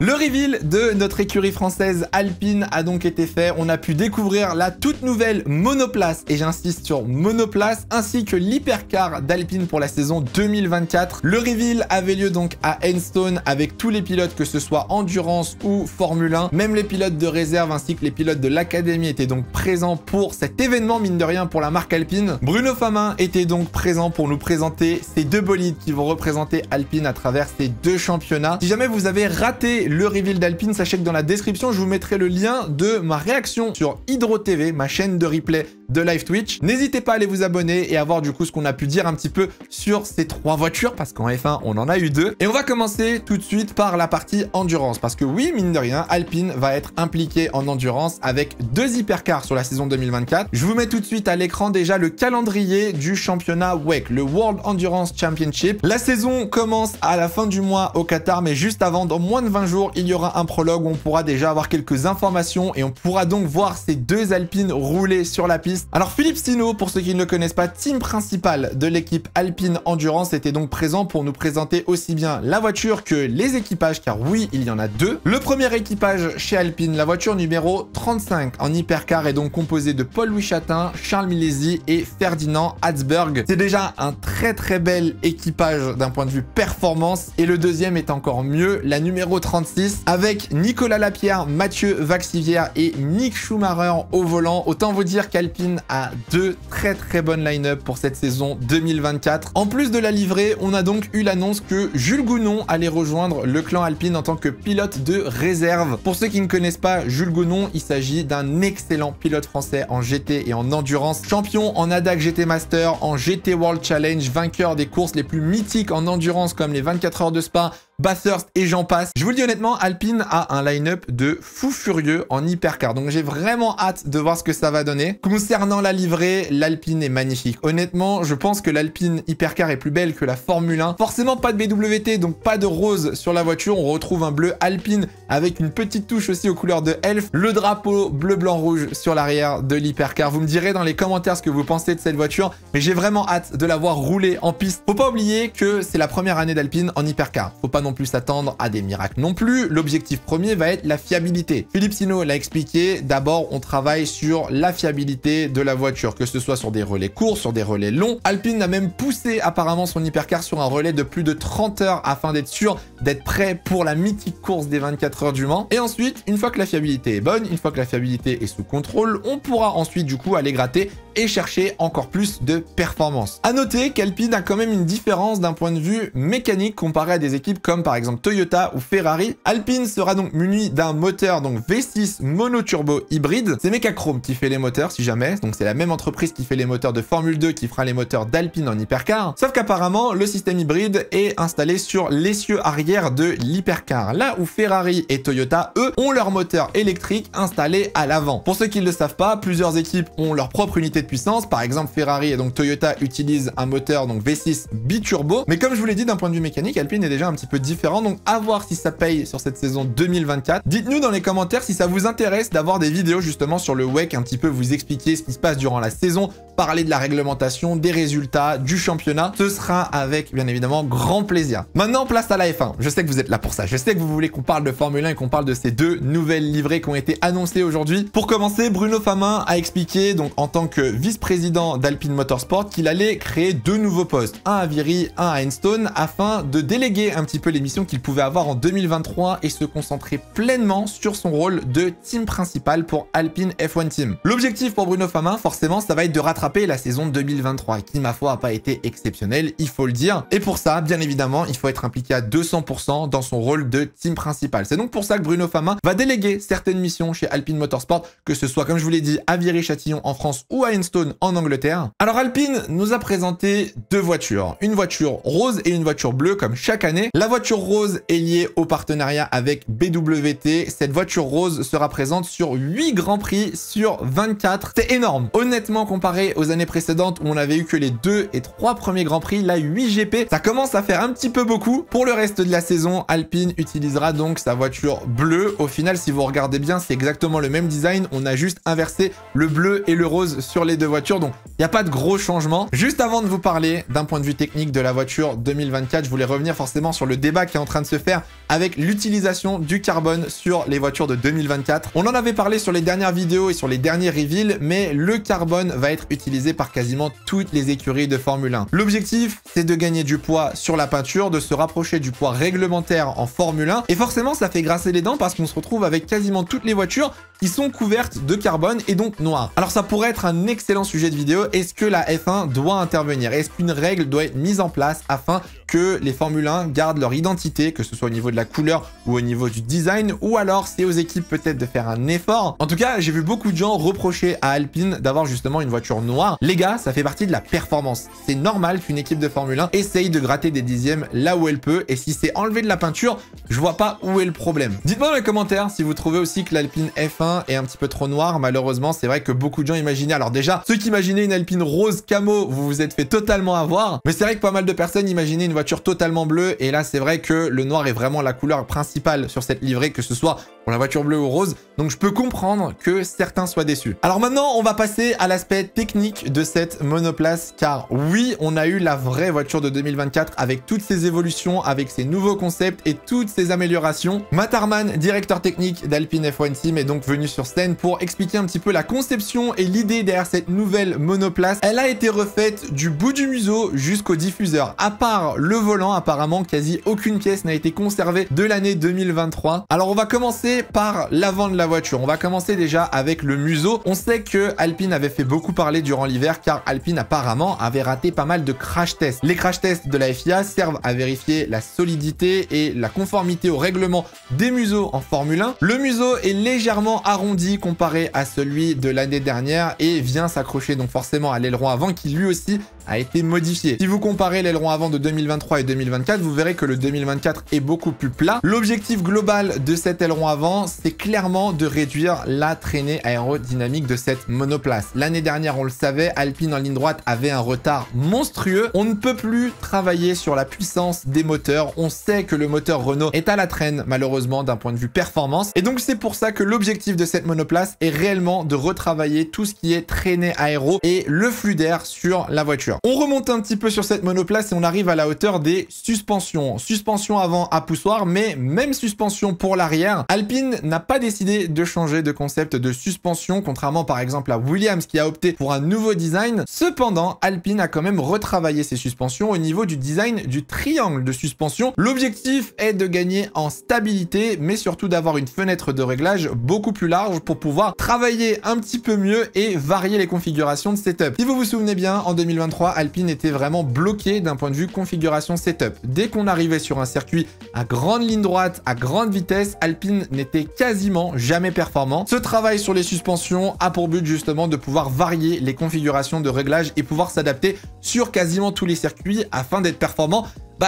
Le reveal de notre écurie française Alpine a donc été fait. On a pu découvrir la toute nouvelle monoplace, et j'insiste sur monoplace, ainsi que l'hypercar d'Alpine pour la saison 2024. Le reveal avait lieu donc à Enstone avec tous les pilotes, que ce soit Endurance ou Formule 1. Même les pilotes de réserve ainsi que les pilotes de l'académie étaient donc présents pour cet événement, mine de rien, pour la marque Alpine. Bruno Famin était donc présent pour nous présenter ces deux bolides qui vont représenter Alpine à travers ces deux championnats. Si jamais vous avez raté le reveal d'Alpine, sachez que dans la description, je vous mettrai le lien de ma réaction sur Hydro TV, ma chaîne de replay de live Twitch. N'hésitez pas à aller vous abonner et à voir du coup ce qu'on a pu dire un petit peu sur ces trois voitures, parce qu'en F1, on en a eu deux. Et on va commencer tout de suite par la partie endurance, parce que oui, mine de rien, Alpine va être impliqué en endurance avec deux hypercars sur la saison 2024. Je vous mets tout de suite à l'écran déjà le calendrier du championnat WEC, le World Endurance Championship. La saison commence à la fin du mois au Qatar, mais juste avant, dans moins de 20 jours, il y aura un prologue où on pourra déjà avoir quelques informations et on pourra donc voir ces deux Alpines rouler sur la piste. Alors Philippe Sino, pour ceux qui ne le connaissent pas, team principal de l'équipe Alpine Endurance, était donc présent pour nous présenter aussi bien la voiture que les équipages, car oui, il y en a deux. Le premier équipage chez Alpine, la voiture numéro 35 en hypercar, est donc composée de Paul-Louis Chatin, Charles Milesi et Ferdinand Hatzberg. C'est déjà un très bel équipage d'un point de vue performance, et le deuxième est encore mieux, la numéro 36 avec Nicolas Lapierre, Mathieu Vaxivière et Mick Schumacher au volant. Autant vous dire qu'Alpine a deux très bonnes line-up pour cette saison 2024. En plus de la livrée, on a donc eu l'annonce que Jules Gounon allait rejoindre le clan Alpine en tant que pilote de réserve. Pour ceux qui ne connaissent pas Jules Gounon, il s'agit d'un excellent pilote français en GT et en endurance, champion en ADAC GT Master, en GT World Challenge, vainqueur des courses les plus mythiques en endurance comme les 24 heures de Spa, Bathurst et j'en passe. Je vous le dis honnêtement, Alpine a un line-up de fou furieux en hypercar. Donc j'ai vraiment hâte de voir ce que ça va donner. Concernant la livrée, l'Alpine est magnifique. Honnêtement, je pense que l'Alpine hypercar est plus belle que la Formule 1. Forcément pas de BWT, donc pas de rose sur la voiture. On retrouve un bleu Alpine avec une petite touche aussi aux couleurs de Elf. Le drapeau bleu, blanc, rouge sur l'arrière de l'hypercar. Vous me direz dans les commentaires ce que vous pensez de cette voiture, mais j'ai vraiment hâte de la voir rouler en piste. Faut pas oublier que c'est la première année d'Alpine en hypercar. Faut pas non plus s'attendre à des miracles non plus. L'objectif premier va être la fiabilité. Philippe Sino l'a expliqué, d'abord on travaille sur la fiabilité de la voiture, que ce soit sur des relais courts, sur des relais longs. Alpine a même poussé apparemment son hypercar sur un relais de plus de 30 heures afin d'être sûr d'être prêt pour la mythique course des 24 heures du Mans. Et ensuite, une fois que la fiabilité est bonne, une fois que la fiabilité est sous contrôle, on pourra ensuite du coup aller gratter et chercher encore plus de performance. À noter qu'Alpine a quand même une différence d'un point de vue mécanique comparé à des équipes comme par exemple Toyota ou Ferrari. Alpine sera donc muni d'un moteur donc V6 monoturbo hybride. C'est Mecachrome qui fait les moteurs si jamais, donc c'est la même entreprise qui fait les moteurs de Formule 2 qui fera les moteurs d'Alpine en hypercar. Sauf qu'apparemment le système hybride est installé sur l'essieu arrière de l'hypercar, là où Ferrari et Toyota, eux, ont leur moteur électrique installé à l'avant. Pour ceux qui ne le savent pas, plusieurs équipes ont leur propre unité de puissance. Par exemple, Ferrari et donc Toyota utilisent un moteur donc V6 biturbo. Mais comme je vous l'ai dit, d'un point de vue mécanique, Alpine est déjà un petit peu différent. Donc à voir si ça paye sur cette saison 2024. Dites-nous dans les commentaires si ça vous intéresse d'avoir des vidéos justement sur le WEC, un petit peu vous expliquer ce qui se passe durant la saison, parler de la réglementation, des résultats, du championnat. Ce sera avec bien évidemment grand plaisir. Maintenant, place à la F1. Je sais que vous êtes là pour ça. Je sais que vous voulez qu'on parle de Formule 1 et qu'on parle de ces deux nouvelles livrées qui ont été annoncées aujourd'hui. Pour commencer, Bruno Famin a expliqué donc en tant que vice-président d'Alpine Motorsport qu'il allait créer deux nouveaux postes, un à Viry, un à Enstone, afin de déléguer un petit peu les missions qu'il pouvait avoir en 2023 et se concentrer pleinement sur son rôle de team principal pour Alpine F1 Team. L'objectif pour Bruno Famin, forcément, ça va être de rattraper la saison 2023 qui, ma foi, n'a pas été exceptionnelle, il faut le dire. Et pour ça, bien évidemment, il faut être impliqué à 200% dans son rôle de team principal. C'est donc pour ça que Bruno Famin va déléguer certaines missions chez Alpine Motorsport, que ce soit, comme je vous l'ai dit, à Viry-Châtillon en France ou à Enstone en Angleterre. Alors Alpine nous a présenté deux voitures, une voiture rose et une voiture bleue comme chaque année. La voiture rose est liée au partenariat avec BWT. Cette voiture rose sera présente sur 8 grands prix sur 24. C'est énorme. Honnêtement, comparé aux années précédentes où on avait eu que les 2 et 3 premiers Grands Prix, là 8 GP, ça commence à faire un petit peu beaucoup. Pour le reste de la saison, Alpine utilisera donc sa voiture bleue. Au final, si vous regardez bien, c'est exactement le même design. On a juste inversé le bleu et le rose sur les deux voitures, donc il n'y a pas de gros changement. Juste avant de vous parler d'un point de vue technique de la voiture 2024, je voulais revenir forcément sur le débat qui est en train de se faire avec l'utilisation du carbone sur les voitures de 2024. On en avait parlé sur les dernières vidéos et sur les derniers reveals, mais le carbone va être utilisé par quasiment toutes les écuries de Formule 1. L'objectif, c'est de gagner du poids sur la peinture, de se rapprocher du poids réglementaire en Formule 1, et forcément ça fait grincer les dents parce qu'on se retrouve avec quasiment toutes les voitures qui sont couvertes de carbone et donc noires. Alors ça pourrait être un excellent sujet de vidéo. Est-ce que la F1 doit intervenir? Est-ce qu'une règle doit être mise en place afin que les Formule 1 gardent leur identité, que ce soit au niveau de la couleur ou au niveau du design, ou alors c'est aux équipes peut-être de faire un effort? En tout cas, j'ai vu beaucoup de gens reprocher à Alpine d'avoir justement une voiture noire. Les gars, ça fait partie de la performance. C'est normal qu'une équipe de Formule 1 essaye de gratter des dixièmes là où elle peut, et si c'est enlevé de la peinture, je vois pas où est le problème. Dites-moi dans les commentaires si vous trouvez aussi que l'Alpine F1 est un petit peu trop noire. Malheureusement, c'est vrai que beaucoup de gens imaginaient, alors déjà, ceux qui imaginaient une Alpine rose camo, vous vous êtes fait totalement avoir, mais c'est vrai que pas mal de personnes imaginaient une voiture totalement bleue, et là c'est vrai que le noir est vraiment la couleur principale sur cette livrée, que ce soit pour la voiture bleue ou rose, donc je peux comprendre que certains soient déçus. Alors maintenant, on va passer à l'aspect technique de cette monoplace, car oui, on a eu la vraie voiture de 2024 avec toutes ses évolutions, avec ses nouveaux concepts et toutes ses améliorations. Matt Harman, directeur technique d'Alpine F1 Team, est donc venu sur scène pour expliquer un petit peu la conception et l'idée derrière cette nouvelle monoplace. Elle a été refaite du bout du museau jusqu'au diffuseur. À part le volant, apparemment, quasi aucune pièce n'a été conservée de l'année 2023. Alors on va commencer par l'avant de la voiture. On va commencer déjà avec le museau. On sait que Alpine avait fait beaucoup parler durant l'hiver, car Alpine apparemment avait raté pas mal de crash tests. Les crash tests de la FIA servent à vérifier la solidité et la conformité au règlement des museaux en Formule 1. Le museau est légèrement arrondi comparé à celui de l'année dernière et vient s'accrocher donc forcément à l'aileron avant, qui lui aussi a été modifié. Si vous comparez l'aileron avant de 2023 et 2024, vous verrez que le 2024 est beaucoup plus plat. L'objectif global de cet aileron avant, c'est clairement de réduire la traînée aérodynamique de cette monoplace. L'année dernière, on le savait, Alpine en ligne droite avait un retard monstrueux. On ne peut plus travailler sur la puissance des moteurs. On sait que le moteur Renault est à la traîne, malheureusement, d'un point de vue performance. Et donc, c'est pour ça que l'objectif de cette monoplace est réellement de retravailler tout ce qui est traînée aéro et le flux d'air sur la voiture. On remonte un petit peu sur cette monoplace et on arrive à la hauteur des suspensions. Suspension avant à poussoir, mais même suspension pour l'arrière. Alpine n'a pas décidé de changer de concept de suspension, contrairement par exemple à Williams qui a opté pour un nouveau design. Cependant, Alpine a quand même retravaillé ses suspensions au niveau du design du triangle de suspension. L'objectif est de gagner en stabilité, mais surtout d'avoir une fenêtre de réglage beaucoup plus large pour pouvoir travailler un petit peu mieux et varier les configurations de setup. Si vous vous souvenez bien, en 2023, Alpine était vraiment bloqué d'un point de vue configuration setup. Dès qu'on arrivait sur un circuit à grande ligne droite, à grande vitesse, Alpine n'était quasiment jamais performant. Ce travail sur les suspensions a pour but justement de pouvoir varier les configurations de réglage et pouvoir s'adapter sur quasiment tous les circuits afin d'être performant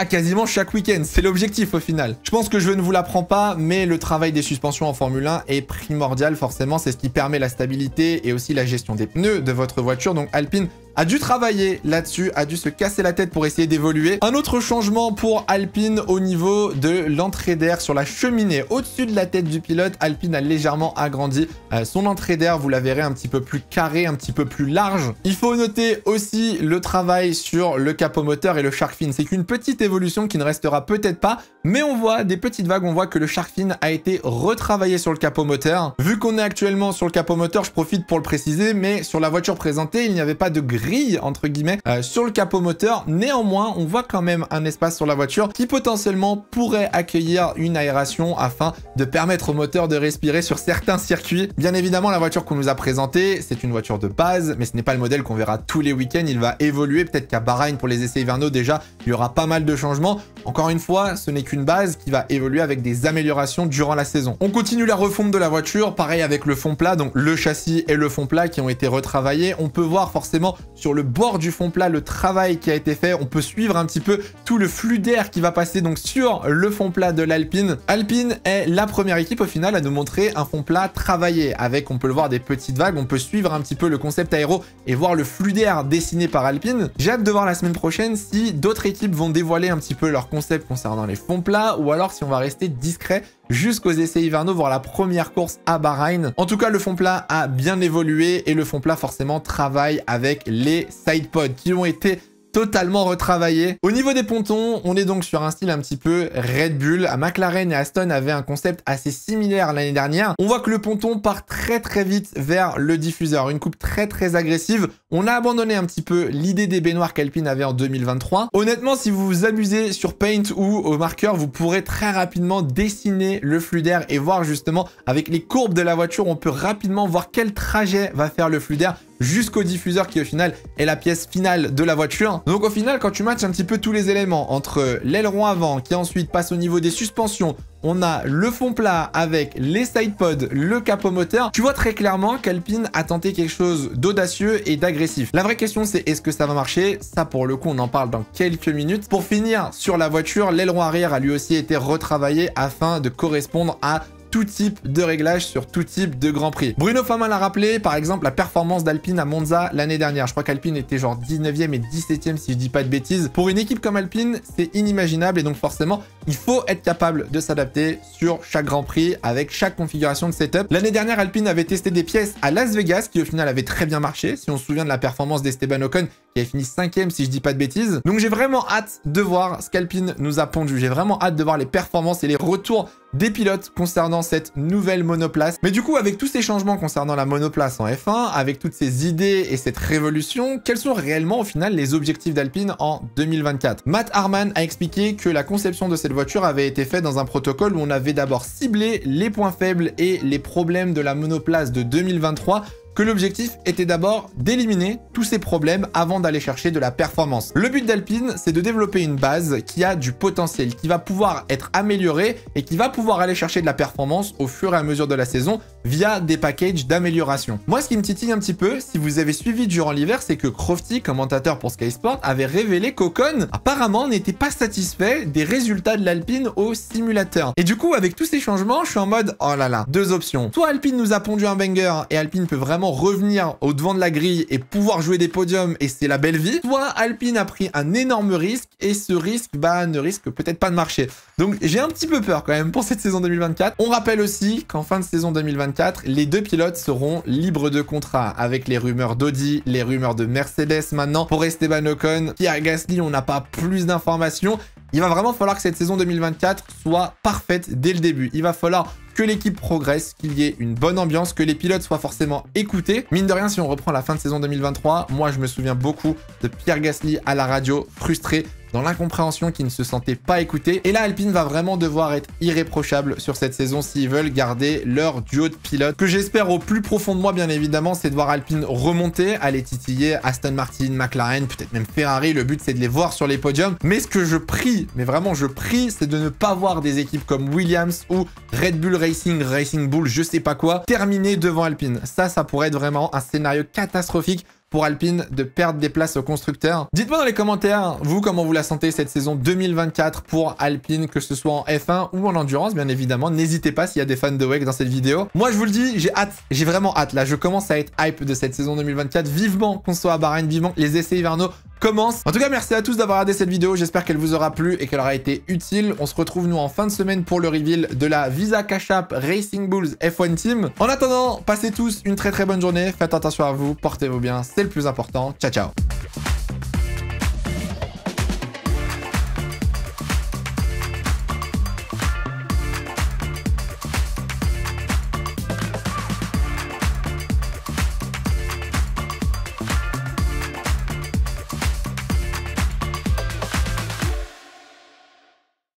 quasiment chaque week-end. C'est l'objectif au final. Je pense que je ne vous l'apprends pas, mais le travail des suspensions en Formule 1 est primordial forcément. C'est ce qui permet la stabilité et aussi la gestion des pneus de votre voiture. Donc Alpine a dû travailler là-dessus, a dû se casser la tête pour essayer d'évoluer. Un autre changement pour Alpine au niveau de l'entrée d'air sur la cheminée. Au-dessus de la tête du pilote, Alpine a légèrement agrandi son entrée d'air. Vous la verrez un petit peu plus carrée, un petit peu plus large. Il faut noter aussi le travail sur le capot moteur et le shark fin. C'est qu'une petite évolution qui ne restera peut-être pas, mais on voit des petites vagues. On voit que le shark fin a été retravaillé sur le capot moteur. Vu qu'on est actuellement sur le capot moteur, je profite pour le préciser, mais sur la voiture présentée, il n'y avait pas de grille entre guillemets sur le capot moteur. Néanmoins, on voit quand même un espace sur la voiture qui potentiellement pourrait accueillir une aération afin de permettre au moteur de respirer sur certains circuits. Bien évidemment, la voiture qu'on nous a présentée, c'est une voiture de base, mais ce n'est pas le modèle qu'on verra tous les week-ends. Il va évoluer. Peut-être qu'à Bahreïn, pour les essais hivernaux, déjà, il y aura pas mal de changements. Encore une fois, ce n'est qu'une base qui va évoluer avec des améliorations durant la saison. On continue la refonte de la voiture, pareil avec le fond plat, donc le châssis et le fond plat qui ont été retravaillés. On peut voir forcément sur le bord du fond plat le travail qui a été fait. On peut suivre un petit peu tout le flux d'air qui va passer donc sur le fond plat de l'Alpine. Alpine est la première équipe au final à nous montrer un fond plat travaillé avec, on peut le voir, des petites vagues. On peut suivre un petit peu le concept aéro et voir le flux d'air dessiné par Alpine. J'ai hâte de voir la semaine prochaine si d'autres équipes vont dévoiler un petit peu leur concept concernant les fonds plats ou alors si on va rester discret jusqu'aux essais hivernaux, voire la première course à Bahreïn. En tout cas, le fond plat a bien évolué et le fond plat forcément travaille avec les sidepods qui ont été totalement retravaillé. Au niveau des pontons, on est donc sur un style un petit peu Red Bull. McLaren et Aston avaient un concept assez similaire l'année dernière. On voit que le ponton part très vite vers le diffuseur. Une coupe très agressive. On a abandonné un petit peu l'idée des baignoires qu'Alpine avait en 2023. Honnêtement, si vous vous amusez sur Paint ou au marqueur, vous pourrez très rapidement dessiner le flux d'air et voir justement avec les courbes de la voiture, on peut rapidement voir quel trajet va faire le flux d'air jusqu'au diffuseur qui au final est la pièce finale de la voiture. Donc au final, quand tu matches un petit peu tous les éléments entre l'aileron avant qui ensuite passe au niveau des suspensions, on a le fond plat avec les sidepods, le capot moteur. Tu vois très clairement qu'Alpine a tenté quelque chose d'audacieux et d'agressif. La vraie question, c'est est-ce que ça va marcher? Ça, pour le coup, on en parle dans quelques minutes. Pour finir sur la voiture, l'aileron arrière a lui aussi été retravaillé afin de correspondre à tout type de réglage sur tout type de Grand Prix. Bruno Famin l'a rappelé, par exemple, la performance d'Alpine à Monza l'année dernière. Je crois qu'Alpine était genre 19e et 17e si je dis pas de bêtises. Pour une équipe comme Alpine, c'est inimaginable et donc forcément, il faut être capable de s'adapter sur chaque Grand Prix avec chaque configuration de setup. L'année dernière, Alpine avait testé des pièces à Las Vegas qui au final avaient très bien marché. Si on se souvient de la performance d'Esteban Ocon qui avait fini 5e si je dis pas de bêtises. Donc j'ai vraiment hâte de voir ce qu'Alpine nous a pondu. J'ai vraiment hâte de voir les performances et les retours des pilotes concernant cette nouvelle monoplace. Mais du coup, avec tous ces changements concernant la monoplace en F1, avec toutes ces idées et cette révolution, quels sont réellement au final les objectifs d'Alpine en 2024? Matt Harman a expliqué que la conception de cette voiture avait été faite dans un protocole où on avait d'abord ciblé les points faibles et les problèmes de la monoplace de 2023, que l'objectif était d'abord d'éliminer tous ces problèmes avant d'aller chercher de la performance. Le but d'Alpine, c'est de développer une base qui a du potentiel, qui va pouvoir être améliorée et qui va pouvoir aller chercher de la performance au fur et à mesure de la saison via des packages d'amélioration. Moi, ce qui me titille un petit peu, si vous avez suivi durant l'hiver, c'est que Crofty, commentateur pour Sky Sport, avait révélé qu'Ocon, apparemment, n'était pas satisfait des résultats de l'Alpine au simulateur. Et du coup, avec tous ces changements, je suis en mode, oh là là, deux options. Soit Alpine nous a pondu un banger et Alpine peut vraiment revenir au devant de la grille et pouvoir jouer des podiums et c'est la belle vie, soit Alpine a pris un énorme risque et ce risque ne risque peut-être pas de marcher. Donc j'ai un petit peu peur quand même pour cette saison 2024. On rappelle aussi qu'en fin de saison 2024, les deux pilotes seront libres de contrat avec les rumeurs d'Audi, les rumeurs de Mercedes maintenant. Pour Esteban Ocon, Pierre Gasly, on n'a pas plus d'informations. Il va vraiment falloir que cette saison 2024 soit parfaite dès le début. Il va falloir que l'équipe progresse, qu'il y ait une bonne ambiance, que les pilotes soient forcément écoutés. Mine de rien, si on reprend la fin de saison 2023, moi je me souviens beaucoup de Pierre Gasly à la radio, frustré, dans l'incompréhension, qui ne se sentait pas écouté. Et là, Alpine va vraiment devoir être irréprochable sur cette saison s'ils veulent garder leur duo de pilotes. Que j'espère au plus profond de moi, bien évidemment, c'est de voir Alpine remonter, aller titiller Aston Martin, McLaren, peut-être même Ferrari. Le but, c'est de les voir sur les podiums. Mais ce que je prie, mais vraiment je prie, c'est de ne pas voir des équipes comme Williams ou Red Bull Racing, Racing Bull, je sais pas quoi, terminer devant Alpine. Ça pourrait être vraiment un scénario catastrophique pour Alpine de perdre des places aux constructeurs. Dites-moi dans les commentaires, vous, comment vous la sentez cette saison 2024 pour Alpine, que ce soit en F1 ou en endurance, bien évidemment. N'hésitez pas s'il y a des fans de WEC dans cette vidéo. Moi, je vous le dis, j'ai hâte, j'ai vraiment hâte. Là, je commence à être hype de cette saison 2024. Vivement qu'on soit à Bahreïn, vivement que les essais hivernaux commencent. En tout cas, merci à tous d'avoir regardé cette vidéo. J'espère qu'elle vous aura plu et qu'elle aura été utile. On se retrouve, nous, en fin de semaine pour le reveal de la Visa Cash App Racing Bulls F1 Team. En attendant, passez tous une très bonne journée. Faites attention à vous, portez-vous bien, c'est le plus important. Ciao, ciao.